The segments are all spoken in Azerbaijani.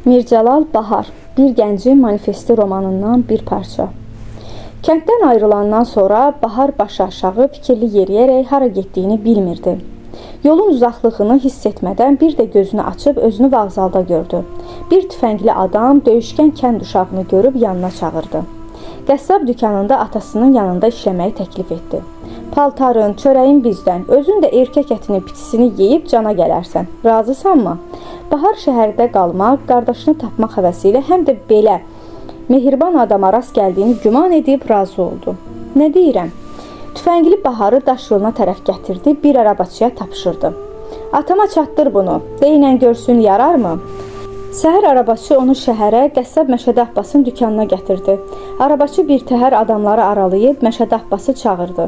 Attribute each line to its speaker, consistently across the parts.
Speaker 1: Mircəlal Bahar, Bir Gəncin Manifesti romanından bir parça. Kənddən ayrılandan sonra Bahar başı aşağı fikirli yeriyərək hara getdiyini bilmirdi. Yolun uzaqlığını hiss etmədən bir də gözünü açıb özünü vağzalda gördü. Bir tüfəngli adam döyüşkən kənd uşağını görüb yanına çağırdı. Qəssab dükanında atasının yanında işləməyi təklif etdi. Paltarın, çörəyin bizdən, özün də erkək ətini, pitisini yeyib cana gələrsən. Razısanmı? Bahar şəhərdə qalmaq, qardaşını tapmaq həvəsi ilə həm də belə mehriban adama rast gəldiyini güman edib razı oldu. Nə deyirəm? Tüfəngli Baharı daş yoluna tərəf gətirdi, bir arabaçıya tapşırdı. Atama çatdır bunu, deynən görsün yararmı? Səhər arabaçı onu şəhərə Qəssab Məşədi Abbasın dükanına gətirdi. Arabaçı bir təhər adamları aralayıb Məşədi Abbası çağırdı.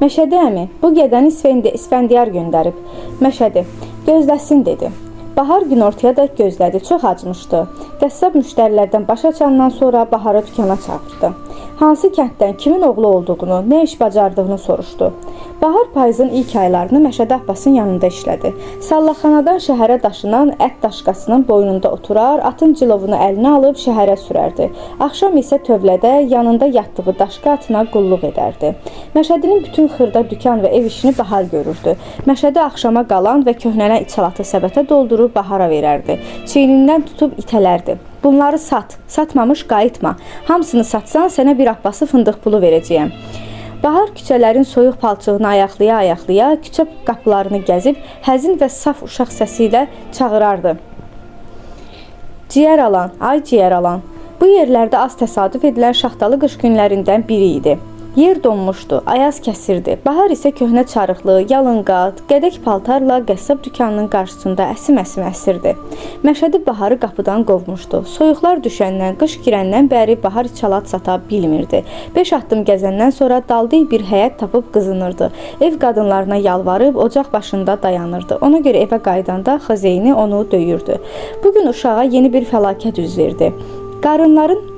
Speaker 1: Məşədi əmi, bu gedəni İsfəndiyar göndərib. Məşədi, gözləsin dedi. Bahar günortaya da gözlədi, çox acmışdı. Qəssab müştərilərdən baş açandan sonra Baharı dükana çağırdı. Hansı kənddən kimin oğlu olduğunu, nə iş bacardığını soruşdu. Bahar payızın ilk aylarını Məşədi Abbasın yanında işlədi. Sallaxanadan şəhərə daşınan ət daşqasının boynunda oturar, atın cilovunu əlinə alıb şəhərə sürərdi. Axşam isə tövlədə yanında yatdığı daşqa atına qulluq edərdi. Məşədinin bütün xırda dükan və ev işini Bahar görürdü. Məşədi axşama qalan və köhnələn içalatı səbətə doldurub Bahara verərdi. Çiynindən tutub itələrdi. Bunları sat, satmamış qayıtma. Hamısını satsan sənə bir Abbası fındıq pulu verəcəyəm. Bahar küçələrin soyuq palçığını ayaqlaya-ayaqlaya küçə qapılarını gəzib həzin və saf uşaq səsi ilə çağırardı. Ciyər alan, ay ciyər alan. Bu yerlərdə az təsadüf edilən şaxtalı qış günlərindən biri idi. Yer donmuşdu, ayaz kəsirdi. Bahar isə köhnə çarıqlı, yalınqat, qədək paltarla qəssab dükanının qarşısında əsim-əsim əsirdi. Məşədi Baharı qapıdan qovmuşdu. Soyuqlar düşəndən, qış girəndən bəri Bahar içalat sata bilmirdi. 5 addım gəzəndən sonra daldığı bir həyət tapıb qızınırdı. Ev qadınlarına yalvarıb ocaq başında dayanırdı. Ona görə evə qaydanda xozeyni onu döyürdü. Bugün uşağa yeni bir fəlakət üz verdi. Qarınların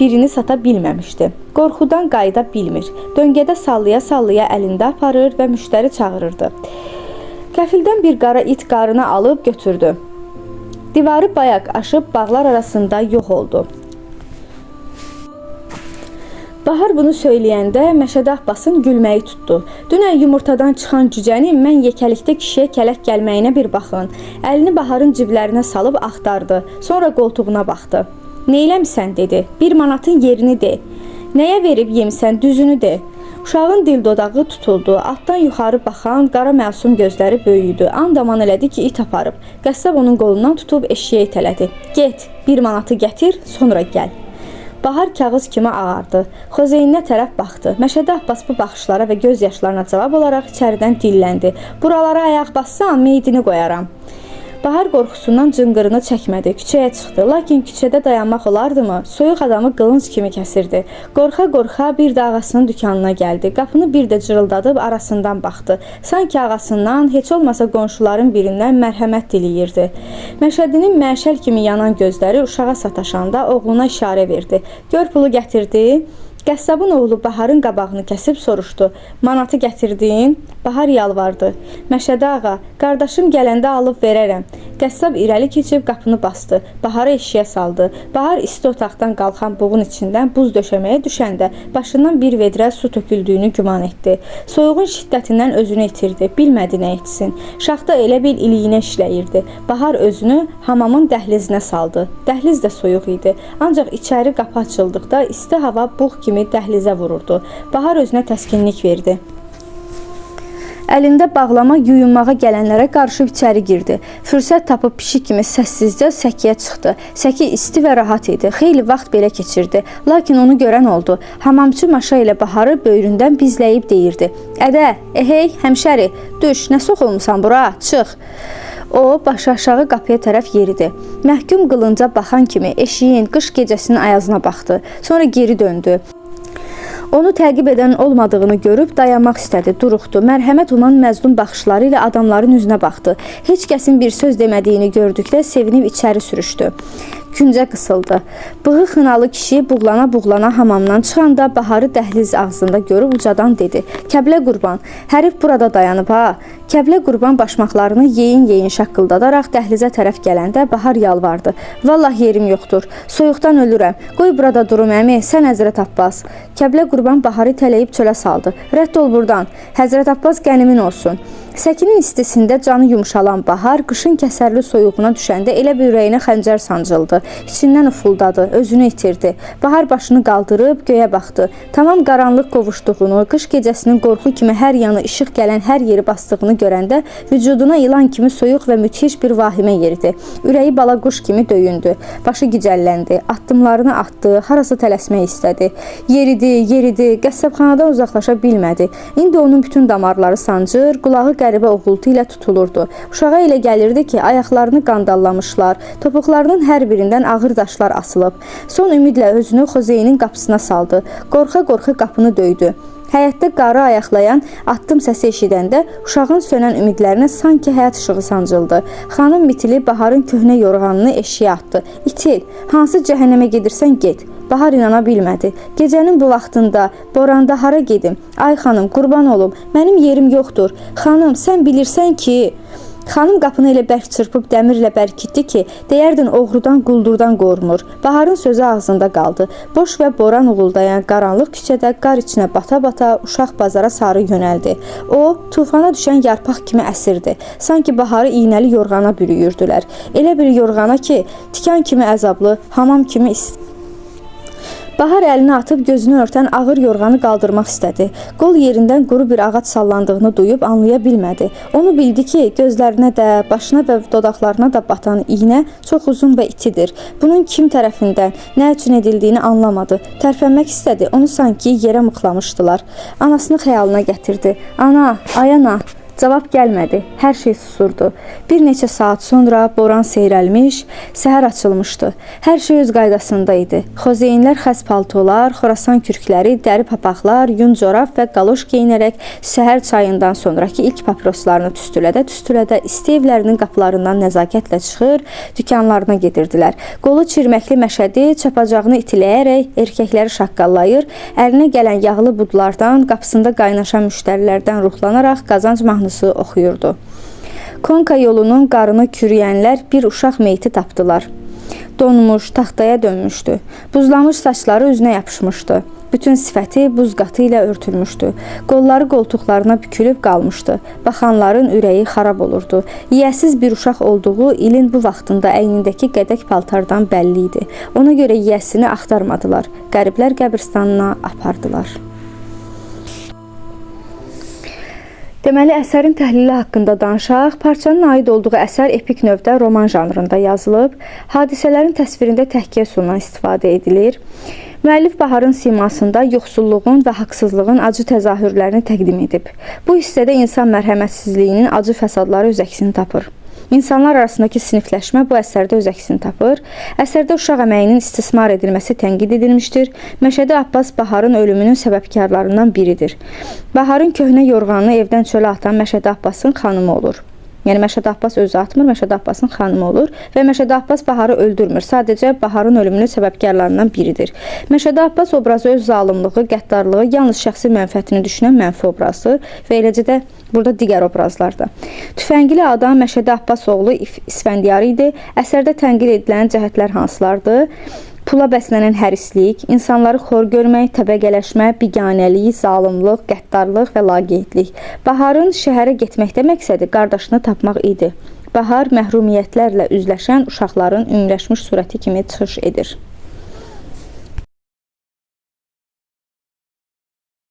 Speaker 1: birini sata bilməmişdi. Qorxudan qayıda bilmir. Döngədə sallaya-sallaya əlində aparır və müştəri çağırırdı. Kəfildən bir qara it qarını alıb götürdü. Divarı bayaq aşıb bağlar arasında yox oldu. Bahar bunu söyləyəndə Məşədi Abbasın gülməyi tutdu. Dünən yumurtadan çıxan cücənin mən yekəlikdə kişiyə kələk gəlməyinə bir baxın. Əlini Baharın ciblərinə salıb axtardı. Sonra qoltuğuna baxdı. Neyləmsən dedi. 1 manatın yerini de. Nəyə verib yemisən düzünü de. Uşağın dil dodağı tutuldu. Altdan yuxarı baxan qara məsum gözləri böyüdü. Andaman elədi ki it aparıb. Qəssab onun qolundan tutub eşiyə itələdi. Get 1 manatı gətir sonra gəl. Bahar kağız kimi ağardı. Xozeyninə tərəf baxdı. Məşədi Abbas bu baxışlara və göz yaşlarına cavab olaraq içəridən dilləndi. Buralara ayaq bassan meydini qoyaram. Bahar qorxusundan cınqırını çəkmədi, küçəyə çıxdı. Lakin küçədə dayanmaq olardımı? Soyuq adamı qılınc kimi kəsirdi. Qorxa-qorxa bir də ağasının dükanına gəldi. Qapını bir də cırıldadıb arasından baxdı. Sanki ağasından, heç olmasa qonşuların birindən mərhəmət diləyirdi. Məşədinin məşəl kimi yanan gözləri uşağa sataşanda oğluna işarə verdi. Gör pulu gətirdi. Qəssabın oğlu Baharın qabağını kəsib soruşdu. Manatı gətirdin? Bahar yalvardı. Məşədi ağa, qardaşım gələndə alıb verərəm. Qəssab irəli keçib qapını bastı. Baharı eşiyə saldı. Bahar isti otaqdan qalxan buğun içindən buz döşəməyə düşəndə başından bir vedrə su töküldüyünü güman etdi. Soyuğun şiddətindən özünü itirdi. Bilmədi nə etsin. Şaxta elə bil iliyinə işləyirdi. Bahar özünü hamamın dəhlizinə saldı. Dəhliz də soyuq idi. Ancaq içəri qapı açıldıqda isti hava buğ kimi dəhlizə vururdu. Bahar özünə təskinlik verdi. Əlində bağlama yuyunmağa gələnlərə qarışıb içəri girdi. Fürsət tapıb pişik kimi səssizcə səkiyə çıxdı. Səki isti və rahat idi. Xeyli vaxt belə keçirdi. Lakin onu görən oldu. Hamamçı maşa ilə Baharı böyründən bizləyib deyirdi. Ədə, ehey, həmşəri, düş, nə soxulmusan bura, çıx. O, başı aşağı qapıya tərəf yeridi. Məhkum qılınca baxan kimi eşiyin qış gecəsinin ayazına baxdı. Sonra geri döndü. Onu təqib edən olmadığını görüb dayanmaq istədi, duruxdu. Mərhəmət olan məzlum baxışları ilə adamların üzünə baxdı. Heç kəsin bir söz demədiyini gördükdə sevinib içəri sürüşdü. küncə qısıldı. Bığı xınalı kişi buğlana-buğlana hamamdan çıxanda Baharı dəhliz ağzında görüb ucadan dedi: "Kəblə Qurban, hərif burada dayanıb ha." Kəblə Qurban başmaqlarını yeyin-yeyin şaqqıldadaraq dəhlizə tərəf gələndə Bahar yalvardı: "Vallah yerim yoxdur. Soyuqdan ölürəm. Qoy burada durum əmi, sən Həzrət Abbas." Kəblə Qurban Baharı tələyib çölə saldı. "Rədd ol burdan. Həzrət Abbas qənimin olsun." Səkinin istisində canı yumşalan Bahar qışın kəsərli soyuğuna düşəndə elə bir ürəyinə xəncər sancıldı. İçindən ufuldadı, özünü itirdi. Bahar başını qaldırıb göyə baxdı. Tamam qaranlıq qovuşduğunu, qış gecəsinin qorxu kimi hər yanı işıq gələn hər yeri basdığını görəndə vücuduna ilan kimi soyuq və müthiş bir vahimə yeridi. Ürəyi bala quş kimi döyündü. Başı gicəlləndi, addımlarını atdı, harasa tələsmək istədi. Yeridi, qəssabxanadan uzaqlaşa bilmədi. İndi onun bütün damarları sancır, qulağı qəribə oğultu ilə tutulurdu. Uşağa elə gəlirdi ki, ayaqlarını qandallamışlar, topuqlarının hər birindən ağır daşlar asılıb. Son ümidlə özünü Xozeyinin qapısına saldı. Qorxa-qorxa qapını döydü. Həyətdə qarı ayaqlayan addım səsi eşidəndə uşağın sönən ümidlərinə sanki həyat işığı sancıldı. Xanım Mitili Baharın köhnə yorğanını eşiyə atdı. "İtil, hansı cəhənnəmə gedirsən get." Bahar inana bilmədi. Gecənin bu vaxtında, boranda hara gedim? "Ay xanım, qurban olum, mənim yerim yoxdur. Xanım, sən bilirsən ki..." Xanım qapını elə bərk çırpıb dəmirlə bərkitdi ki, deyərdin oğrudan, quldurdan qorunur. Baharın sözü ağzında qaldı. Boş və boran uğuldayan qaranlıq küçədə qar içinə bata-bata uşaq bazara sarı yönəldi. O, tufana düşən yarpaq kimi əsirdi. Sanki Baharı iynəli yorğana bürüyürdülər. Elə bir yorğana ki, tikan kimi əzablı, hamam kimi isti. Bahar əlini atıb gözünü örtən ağır yorğanı qaldırmaq istədi. Qol yerindən quru bir ağac sallandığını duyub anlaya bilmədi. Onu bildi ki, gözlərinə də, başına və dodaqlarına da batan iynə çox uzun və itidir. Bunun kim tərəfindən, nə üçün edildiyini anlamadı. Tərpənmək istədi, onu sanki yerə mıxlamışdılar. Anasını xəyalına gətirdi. "Ana, ay ana." Cavab gəlmədi. Hər şey susurdu. Bir neçə saat sonra boran seyrəlmiş, səhər açılmışdı. Hər şey öz qaydasında idi. Xozeyinlər xəz paltolar, Xorasan kürkləri, dəri papaqlar, yun corab və qaloş geyinərək səhər çayından sonraki ilk papiroslarını tüstülədə isti evlərinin qapılarından nəzakətlə çıxır, dükanlarına gedirdilər. Qolu çirməkli Məşədi çapacağını itiləyərək erkəkləri şaqqallayır, əlinə gələn yağlı budlardan, qapısında qaynaşan müştərilərdən ruhlanaraq qazanc mahnısı oxuyurdu. Konka yolunun qarını kürüyənlər bir uşaq meyti tapdılar. Donmuş, taxtaya dönmüşdü. Buzlamış saçları üzünə yapışmışdı. Bütün sifəti buz qatı ilə örtülmüşdü. Qolları qoltuqlarına bükülüb qalmışdı. Baxanların ürəyi xarab olurdu. Yiyəsiz bir uşaq olduğu ilin bu vaxtında əynindəki qədək paltardan bəlli idi. Ona görə yiyəsini axtarmadılar. Qəriblər qəbirstanına apardılar. Deməli, əsərin təhlili haqqında danışaq. Parçanın aid olduğu əsər epik növdə roman janrında yazılıb. Hadisələrin təsvirində təhkiyə üsulundan istifadə edilir. Müəllif Baharın simasında yoxsulluğun və haqsızlığın acı təzahürlərini təqdim edib. Bu hissədə insan mərhəmətsizliyinin acı fəsadları öz əksini tapır. İnsanlar arasındakı sinifləşmə bu əsərdə öz əksini tapır. Əsərdə uşaq əməyinin istismar edilməsi tənqid edilmişdir. Məşədi Abbas Baharın ölümünün səbəbkarlarından biridir. Baharın köhnə yorğanını evdən çölə atan Məşədi Abbasın xanımı olur. Yəni Məşədi Abbas özü atmır, Məşədi Abbasın xanımı olur və Məşədi Abbas Baharı öldürmür. Sadəcə Baharın ölümünün səbəbkarlarından biridir. Məşədi Abbas obrazı öz zalımlığı, qəddarlığı, yalnız şəxsi mənfəətini düşünən mənfi obrazdır və eləcə də burada digər obrazlarda. Tüfəngli adam Məşədi Abbas oğlu İsfəndiyar idi. Əsərdə tənqid edilən cəhətlər hansılardır? Pula bəslənən hərislik, insanları xor görmək, təbəqələşmə, biganəlik, zalımlıq, qəddarlıq və laqeydlik. Baharın şəhərə getməkdə məqsədi qardaşını tapmaq idi. Bahar məhrumiyyətlərlə üzləşən uşaqların ümumiləşmiş surəti kimi çıxış edir.